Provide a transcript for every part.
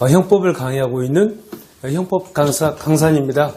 형법을 강의하고 있는 형법 강사 강산입니다.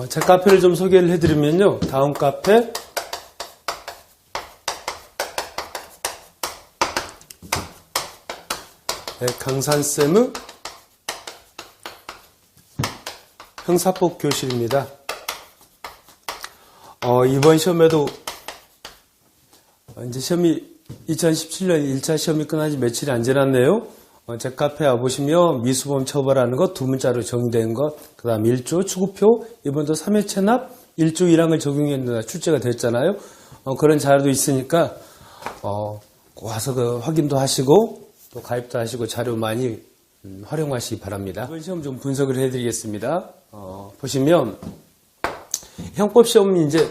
제 카페를 좀 소개를 해드리면요. 다음 카페 강산쌤의 형사법 교실입니다. 이번 시험에도 이제 시험이 2017년 1차 시험이 끝나지 며칠이 안 지났네요. 제 카페에 와보시면 미수범 처벌하는 것 두 문자로 정의된 것, 그 다음 1조 추구표, 이번도 3회 체납 1조 1항을 적용했는데 출제가 됐잖아요. 그런 자료도 있으니까 와서 그 확인도 하시고 또 가입도 하시고 자료 많이 활용하시기 바랍니다. 이번 시험 좀 분석을 해드리겠습니다. 보시면 형법 시험이 이제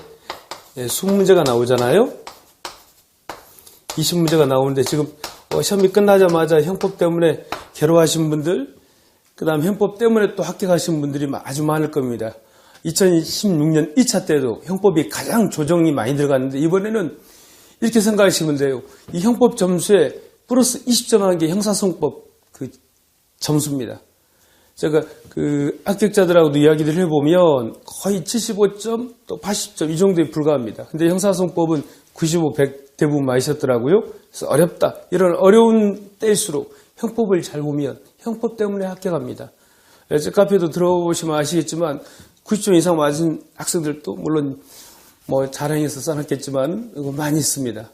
20문제가 나오잖아요. 20문제가 나오는데 지금 시험이 끝나자마자 형법 때문에 괴로워하신 분들, 그 다음 형법 때문에 또 합격하신 분들이 아주 많을 겁니다. 2016년 2차 때도 형법이 가장 조정이 많이 들어갔는데 이번에는 이렇게 생각하시면 돼요. 이 형법 점수에 플러스 20점 하는 게 형사소송법 그 점수입니다. 제가 그 합격자들하고도 이야기를 해보면 거의 75점 또 80점 이 정도에 불과합니다. 근데 형사소송법은 95, 100 대부분 많으셨더라고요. 그래서 어렵다. 이런 어려운 때일수록 형법을 잘 보면 형법 때문에 합격합니다. 제 카페도 들어보시면 아시겠지만 90점 이상 맞은 학생들도 물론 뭐 자랑해서 써놨겠지만 많이 있습니다.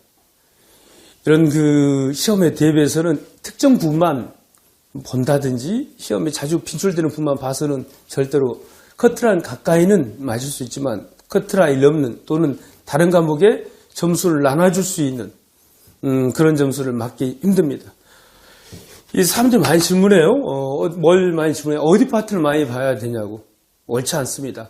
이런 그 시험에 대비해서는 특정 부분만 본다든지 시험에 자주 빈출되는 부분만 봐서는 절대로 커트라인 가까이는 맞을 수 있지만 커트라인 넘는 또는 다른 과목에 점수를 나눠줄 수 있는 그런 점수를 맞기 힘듭니다. 이 사람들이 많이 질문해요. 뭘 많이 질문해요? 어디 파트를 많이 봐야 되냐고. 옳지 않습니다.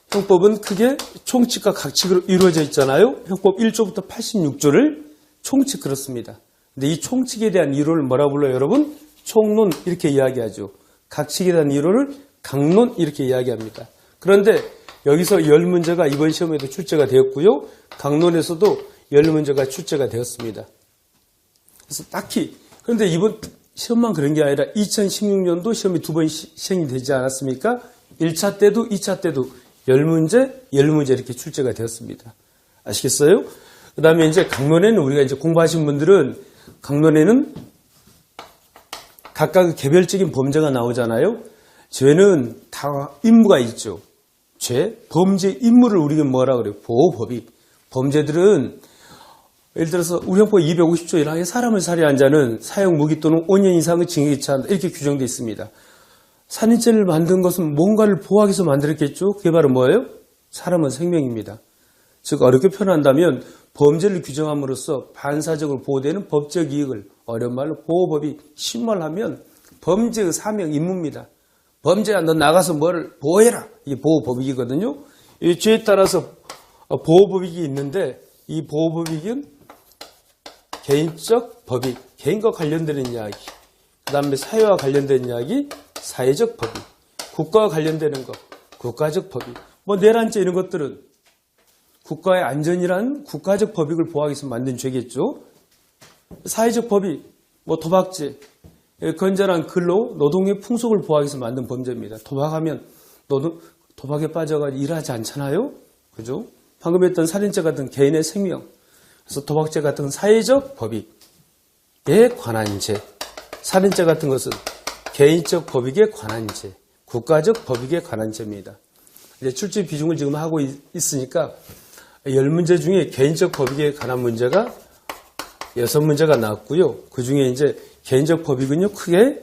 형법은 크게 총칙과 각칙으로 이루어져 있잖아요. 형법 1조부터 86조를 총칙 그렇습니다. 근데 이 총칙에 대한 이론을 뭐라 불러요, 여러분? 총론 이렇게 이야기하죠. 각칙에 대한 이론을 강론 이렇게 이야기합니다. 그런데 여기서 10문제가 이번 시험에도 출제가 되었고요. 강론에서도 10문제가 출제가 되었습니다. 그래서 딱히 그런데 이번 시험만 그런 게 아니라 2016년도 시험이 두 번 시행이 되지 않았습니까? 1차 때도 2차 때도 10문제 이렇게 출제가 되었습니다. 아시겠어요? 그 다음에 이제 강론에는 우리가 이제 공부하신 분들은 강론에는 각각 개별적인 범죄가 나오잖아요. 죄는 다 임무가 있죠. 죄, 범죄 임무를 우리가 뭐라 그래요? 보호법이. 범죄들은 예를 들어서 우리 형법 250조 1항에 사람을 살해한 자는 사형 무기 또는 5년 이상의 징역에 처한다. 이렇게 규정되어 있습니다. 살인죄를 만든 것은 뭔가를 보호하기 위해서 만들었겠죠. 그게 바로 뭐예요? 사람은 생명입니다. 즉 어렵게 표현한다면 범죄를 규정함으로써 반사적으로 보호되는 법적 이익을 어려운 말로 보호법이 신말하면 범죄의 사명 임무입니다. 범죄야 너 나가서 뭐를 보호해라. 이게 보호법이거든요. 이 죄에 따라서 보호법익이 있는데 이 보호법익은 개인적 법익, 개인과 관련되는 이야기, 그 다음에 사회와 관련된 이야기, 사회적 법익, 국가와 관련되는 것, 국가적 법익, 뭐 내란죄 이런 것들은 국가의 안전이란 국가적 법익을 보호하기 위해서 만든 죄겠죠. 사회적 법익, 뭐 도박죄, 건전한 근로, 노동의 풍속을 보호하기 위해서 만든 범죄입니다. 도박하면 도박에 빠져가지고 일하지 않잖아요. 그죠? 방금 했던 살인죄 같은 개인의 생명, 그래서 도박죄 같은 사회적 법익에 관한 죄, 살인죄 같은 것은 개인적 법익에 관한 죄, 국가적 법익에 관한 죄입니다. 이제 출제 비중을 지금 하고 있으니까 10문제 중에 개인적 법익에 관한 문제가 6문제가 나왔고요. 그 중에 이제 개인적 법익은요, 크게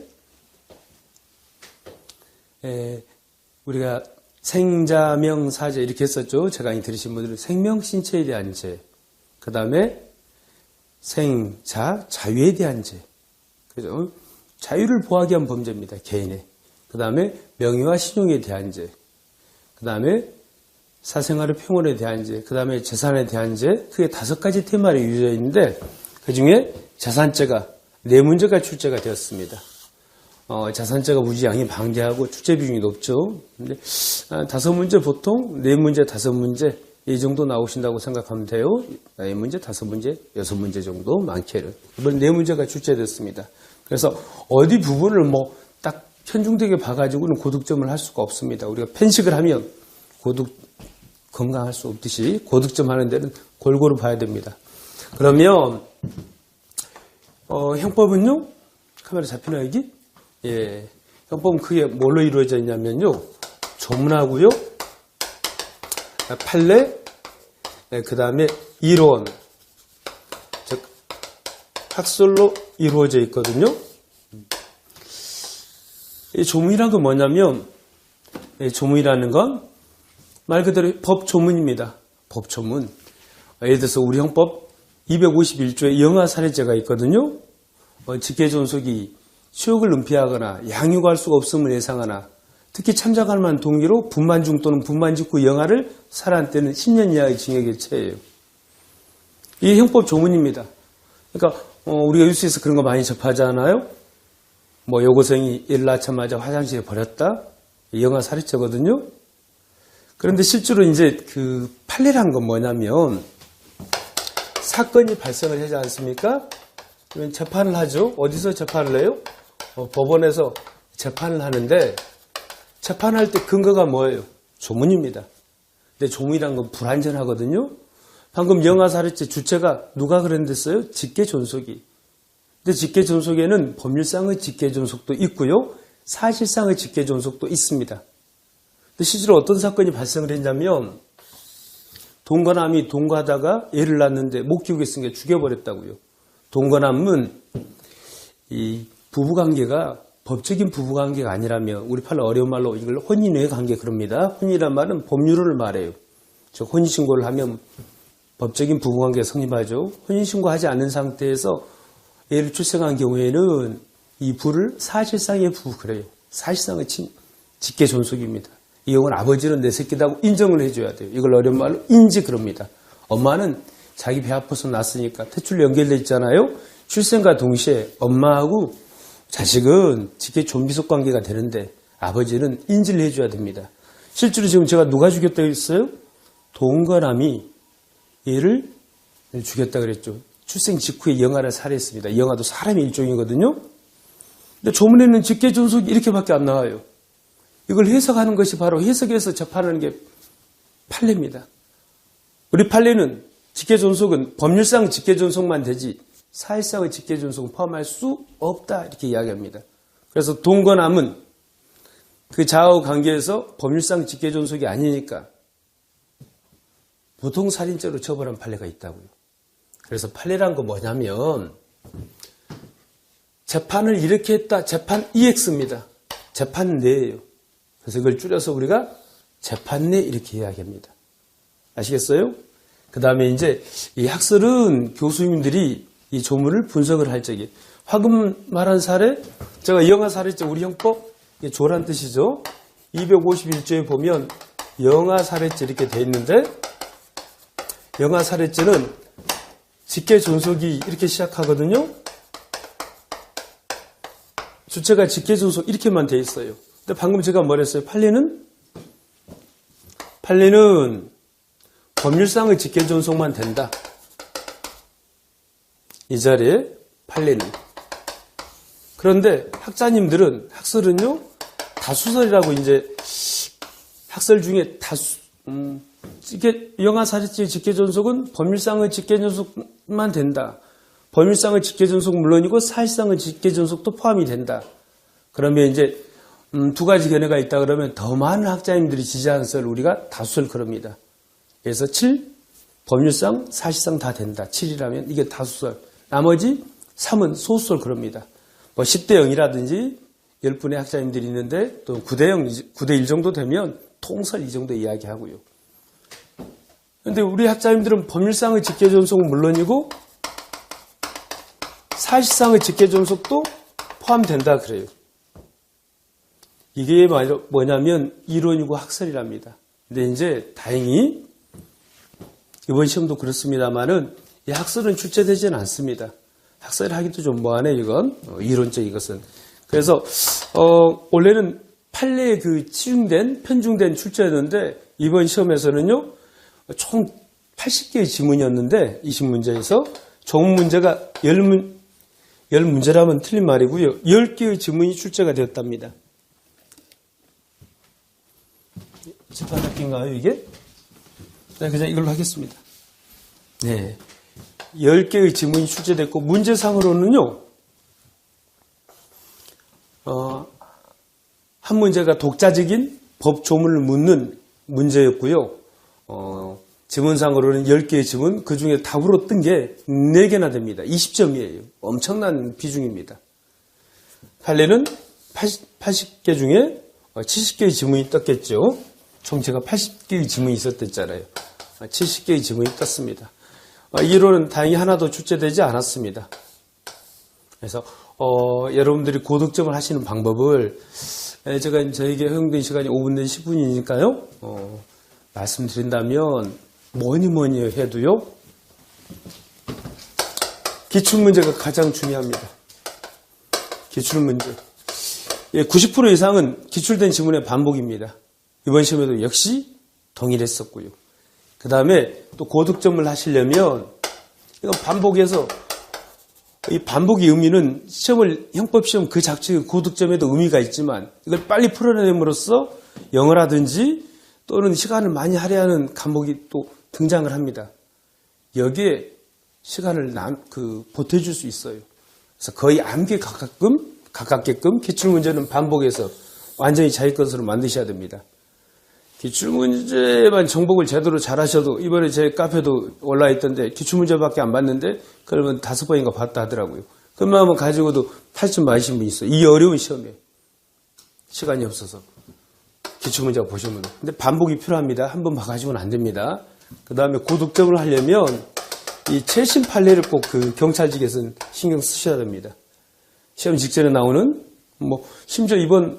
우리가 생자명사죄 이렇게 했었죠. 제가 강의 들으신 분들은 생명, 신체에 대한 죄, 그 다음에 생자, 자유에 대한 죄, 그죠? 자유를 보호하기 위한 범죄입니다. 개인의. 그 다음에 명예와 신용에 대한 죄, 그 다음에 사생활의 평온에 대한 죄, 그 다음에 재산에 대한 죄, 크게 5가지 테마로 이루어져 있는데 그 중에 자산죄가 4문제가 출제가 되었습니다. 자산죄가 무지 양이 방대하고 출제 비중이 높죠. 근데 5문제 보통 4문제, 5문제 이 정도 나오신다고 생각하면 돼요. 4문제, 5문제, 6문제 정도 많게는. 이번 4문제가 출제됐습니다. 그래서 어디 부분을 뭐 딱 편중되게 봐가지고는 고득점을 할 수가 없습니다. 우리가 편식을 하면 건강할 수 없듯이 고득점 하는 데는 골고루 봐야 됩니다. 그러면 형법은요? 카메라 잡히나 여기? 예. 형법은 크게 뭘로 이루어져 있냐면요. 조문하고요. 판례, 그 다음에 이론, 즉 학설로 이루어져 있거든요. 이 조문이란 건 뭐냐면, 조문이라는 건 말 그대로 법조문입니다. 법조문. 예를 들어서 우리 형법 251조에 영아살해죄가 있거든요. 직계존속이 수욕을 은폐하거나 양육할 수가 없음을 예상하나 특히 참작할 만한 동기로 분만 중 또는 분만 직후 영아를 살해한 때는 10년 이하의 징역의 처해예요. 이게 형법 조문입니다. 그러니까 우리가 뉴스에서 그런 거 많이 접하잖아요. 뭐 여고생이 애를 낳자마자 화장실에 버렸다. 영아살해죄거든요. 그런데 실제로 이제 그 판례란 건 뭐냐면 사건이 발생을 하지 않습니까? 그러면 재판을 하죠. 어디서 재판을 해요? 법원에서 재판을 하는데 재판할 때 근거가 뭐예요? 조문입니다. 근데 조문이란 건 불완전하거든요. 방금 영아살해죄 주체가 누가 그랬댔어요? 직계존속이. 근데 직계존속에는 법률상의 직계존속도 있고요. 사실상의 직계존속도 있습니다. 근데 실제로 어떤 사건이 발생을 했냐면 동거남이 동거하다가 애를 낳았는데 못 키우고 있으니까 죽여버렸다고요. 동거남은 이 부부관계가 법적인 부부관계가 아니라면 우리 팔로 어려운 말로 이걸 혼인의 관계 그럽니다. 혼인이란 말은 법률을 말해요. 즉 혼인신고를 하면 법적인 부부관계가 성립하죠. 혼인신고하지 않은 상태에서 애를 출생한 경우에는 이 부를 사실상의 부부 그래요. 사실상의 직계존속입니다. 이 경우는 아버지는 내 새끼다고 인정을 해줘야 돼요. 이걸 어려운 말로 인지 그럽니다. 엄마는 자기 배 아파서 낳았으니까 퇴출로 연결돼 있잖아요. 출생과 동시에 엄마하고 자식은 직계 존비속 관계가 되는데 아버지는 인지를 해줘야 됩니다. 실제로 지금 제가 누가 죽였다고 했어요? 동거남이 얘를 죽였다 그랬죠. 출생 직후에 영아를 살해했습니다. 영아도 사람의 일종이거든요. 근데 조문에는 직계존속이 이렇게밖에 안 나와요. 이걸 해석하는 것이 바로 해석해서 접하는 게 판례입니다. 우리 판례는 직계존속은 법률상 직계존속만 되지 사실상의 직계존속은 포함할 수 없다 이렇게 이야기합니다. 그래서 동거남은 그 좌우 관계에서 법률상 직계존속이 아니니까 보통 살인죄로 처벌한 판례가 있다고요. 그래서 판례란 거 뭐냐면 재판을 이렇게 했다. 재판 EX입니다. 재판 내예요. 그래서 이걸 줄여서 우리가 재판내 이렇게 이야기합니다. 아시겠어요? 그 다음에 이제 이 학설은 교수님들이 이 조문을 분석을 할 적에 화금 말한 사례, 제가 영아살해죄 우리 형법 조란 뜻이죠. 251조에 보면 영아살해죄 이렇게 돼 있는데 영아살해죄는 직계존속이 이렇게 시작하거든요. 주체가 직계존속 이렇게만 돼 있어요. 근데 방금 제가 뭐랬어요? 판례는 법률상의 직계존속만 된다. 이 자리에 판례는. 그런데 학자님들은 학설은요 다수설이라고 이제 학설 중에 영아살해죄의 직계존속은 법률상의 직계존속만 된다. 법률상의 직계존속 물론이고 사실상의 직계존속도 포함이 된다. 그러면 이제 두 가지 견해가 있다 그러면 더 많은 학자님들이 지지하는 설을 우리가 다수설 그럽니다. 그래서 7, 법률상, 사실상 다 된다. 7이라면 이게 다수설. 나머지 3은 소수설 그럽니다. 뭐 10대 0이라든지 10분의 학자님들이 있는데 또 9대 0, 9대 1 정도 되면 통설 이 정도 이야기하고요. 그런데 우리 학자님들은 법률상의 직계존속은 물론이고 사실상의 직계존속도 포함된다 그래요. 이게 뭐냐면 이론이고 학설이랍니다. 근데 이제 다행히 이번 시험도 그렇습니다만은 이 학설은 출제되지는 않습니다. 학설을 하기도 좀 뭐하네 이건 이론적 이것은. 그래서 원래는 판례에 그 편중된 출제였는데 이번 시험에서는요 총 80개의 지문이었는데 20문제에서 조문 문제가 10문제라면 틀린 말이고요. 10개의 지문이 출제가 되었답니다. 재판 잡기인가요, 이게? 네, 그냥 이걸로 하겠습니다. 네. 10개의 지문이 출제됐고, 문제상으로는요, 한 문제가 독자적인 법 조문을 묻는 문제였고요. 지문상으로는 10개의 지문, 그 중에 답으로 뜬 게 4개나 됩니다. 20점이에요. 엄청난 비중입니다. 판례는 80개 중에 70개의 지문이 떴겠죠. 총 제가 80개의 지문이 있었댔잖아요. 70개의 지문이 떴습니다. 이론은 다행히 하나도 출제되지 않았습니다. 그래서 여러분들이 고득점을 하시는 방법을 제가 저에게 허용된 시간이 5분 내지 10분이니까요. 말씀드린다면 뭐니 해도요. 기출문제가 가장 중요합니다. 기출문제. 90% 이상은 기출된 지문의 반복입니다. 이번 시험에도 역시 동일했었고요. 그 다음에 또 고득점을 하시려면 이건 반복해서 이 반복의 의미는 형법시험 그 자체의 고득점에도 의미가 있지만 이걸 빨리 풀어내므로써 영어라든지 또는 시간을 많이 할애하는 과목이 또 등장을 합니다. 여기에 시간을 보태줄 수 있어요. 그래서 거의 암기에 가깝게끔 기출문제는 반복해서 완전히 자기 것으로 만드셔야 됩니다. 기출문제만 정복을 제대로 잘하셔도 이번에 제 카페도 올라있던데 기출문제밖에 안 봤는데 그러면 5번인가 봤다 하더라고요. 그 마음을 가지고도 8점 맞으신 분이 있어요. 이 어려운 시험에 시간이 없어서 기출문제 보시면. 근데 반복이 필요합니다. 한 번 봐가지고는 안 됩니다. 그 다음에 고득점을 하려면 이 최신 판례를 꼭 그 경찰직에서는 신경 쓰셔야 됩니다. 시험 직전에 나오는 심지어 이번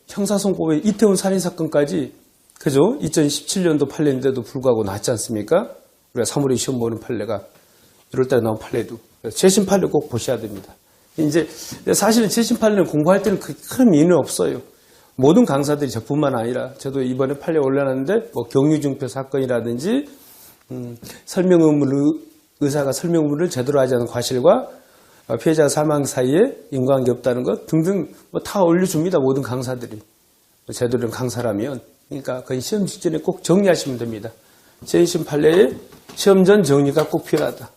형사소송법의 이태원 살인사건까지 그죠? 2017년도 판례인데도 불구하고 나왔지 않습니까? 우리가 3월에 시험 보는 판례가 1월달에 나온 판례도 최신 판례 꼭 보셔야 됩니다. 이제 사실은 최신 판례는 공부할 때는 큰 의미는 없어요. 모든 강사들이 저뿐만 아니라 저도 이번에 판례 올려놨는데 경유증표 사건이라든지 설명 의무를 의사가 설명 의무를 제대로 하지 않은 과실과 피해자 사망 사이에 인과관계 없다는 것 등등 다 올려줍니다. 모든 강사들이 제대로 된 강사라면. 그러니까 거의 시험 직전에 꼭 정리하시면 됩니다. 최신 판례의 시험 전 정리가 꼭 필요하다.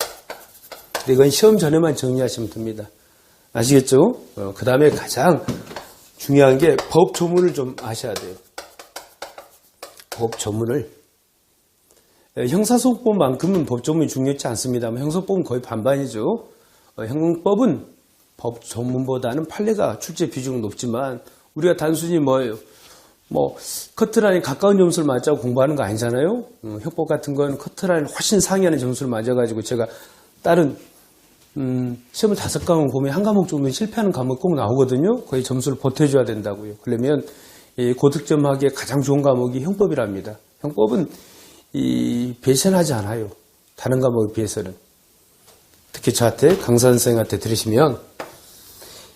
근데 이건 시험 전에만 정리하시면 됩니다. 아시겠죠? 그 다음에 가장 중요한 게 법 조문을 좀 아셔야 돼요. 법 조문을. 형사소송법만큼은 법 조문이 중요하지 않습니다만 형사소송법은 거의 반반이죠. 형법은 법 조문보다는 판례가 출제 비중은 높지만 우리가 단순히 커트라인에 가까운 점수를 맞자고 공부하는 거 아니잖아요. 형법 같은 건 커트라인 훨씬 상회하는 점수를 맞아가지고 제가 다른 시험을 5과목 보면 한 과목 정도는 실패하는 과목이 꼭 나오거든요. 거의 점수를 보태줘야 된다고요. 그러면 고득점하기에 가장 좋은 과목이 형법이랍니다. 형법은 배신하지 않아요. 다른 과목에 비해서는. 특히 저한테 강사 선생님한테 들으시면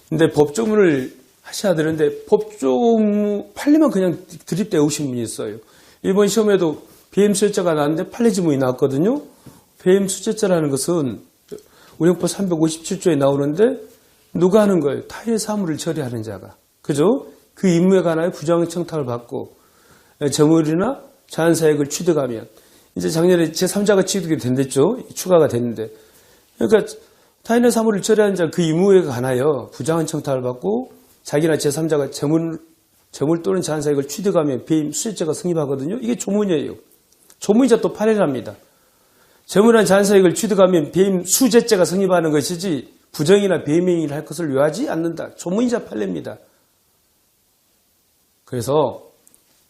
근데 법조문을 하셔야 되는데 법조문 판례만 그냥 드립 외우신 분이 있어요. 이번 시험에도 BM 수제자가 나왔는데 판례 지문이 나왔거든요. BM 수제자라는 것은 운영법 357조에 나오는데 누가 하는 거예요? 타인의 사물을 처리하는 자가. 그죠? 그 임무에 관하여 부정의 청탁을 받고 재물이나 자연사익을 취득하면 이제 작년에 제3자가 취득이 된댔죠. 추가가 됐는데 그러니까 타인의 사물을 처리하는 자 그 임무에 관하여 부정한 청탁을 받고 자기나 제3자가 재물 또는 자연사익을 취득하면 배임 수제자가 성립하거든요. 이게 조문이에요. 조문이자 또 판례를 합니다. 재물이나 자연사익을 취득하면 배임 수제자가 성립하는 것이지 부정이나 배임행위를 할 것을 요하지 않는다. 조문이자 판례입니다. 그래서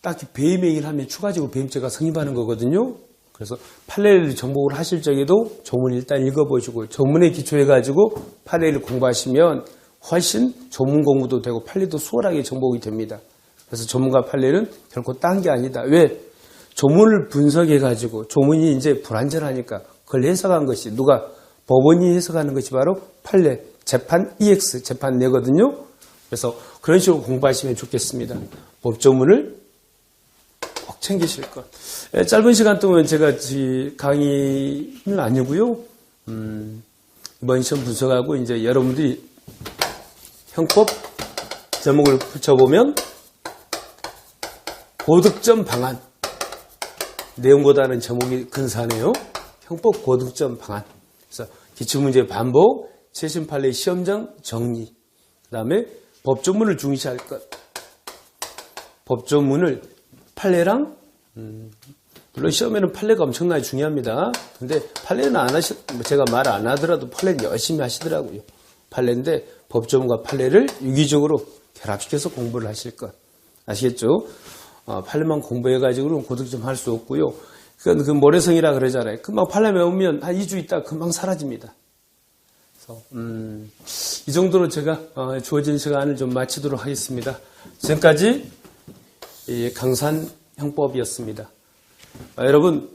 딱히 배임행위를 하면 추가적으로 배임죄가 성립하는 거거든요. 그래서 판례를 정복을 하실 적에도 조문 일단 읽어보시고 조문에 기초해가지고 판례를 공부하시면 훨씬 조문 공부도 되고 판례도 수월하게 정복이 됩니다. 그래서 조문과 판례는 결코 딴 게 아니다. 왜? 조문을 분석해가지고 조문이 이제 불완전하니까 그걸 해석한 것이 누가? 법원이 해석하는 것이 바로 판례, 재판 EX, 재판 내거든요. 그래서 그런 식으로 공부하시면 좋겠습니다. 법조문을 꼭 챙기실 것. 짧은 시간 동안 제가 강의는 아니고요. 이번 시험 분석하고 이제 여러분들이 형법 제목을 붙여보면 고득점 방안. 내용보다는 제목이 근사하네요. 형법 고득점 방안. 그래서 기출문제 반복, 최신 판례 시험장 정리, 그 다음에 법조문을 중시할 것. 법조문을 판례랑, 물론 시험에는 판례가 엄청나게 중요합니다. 근데 판례는 제가 말 안 하더라도 판례는 열심히 하시더라고요. 판례인데 법조문과 판례를 유기적으로 결합시켜서 공부를 하실 것. 아시겠죠? 판례만 공부해가지고는 고득점 할 수 없고요. 그건 그 모래성이라 그러잖아요. 금방 판례 외우면 한 2주 있다가 금방 사라집니다. 그래서, 이 정도로 제가 주어진 시간을 좀 마치도록 하겠습니다. 지금까지 강산 형법이었습니다. 여러분,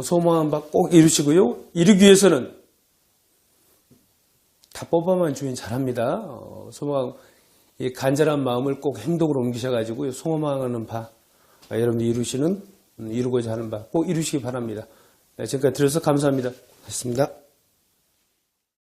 소망한 바 꼭 이루시고요. 이루기 위해서는 답법화만 주인 잘합니다. 이 간절한 마음을 꼭 행동으로 옮기셔가지고요. 소망하는 바, 여러분이 이루고자 하는 바 꼭 이루시기 바랍니다. 지금까지 들어서 감사합니다. 고맙습니다.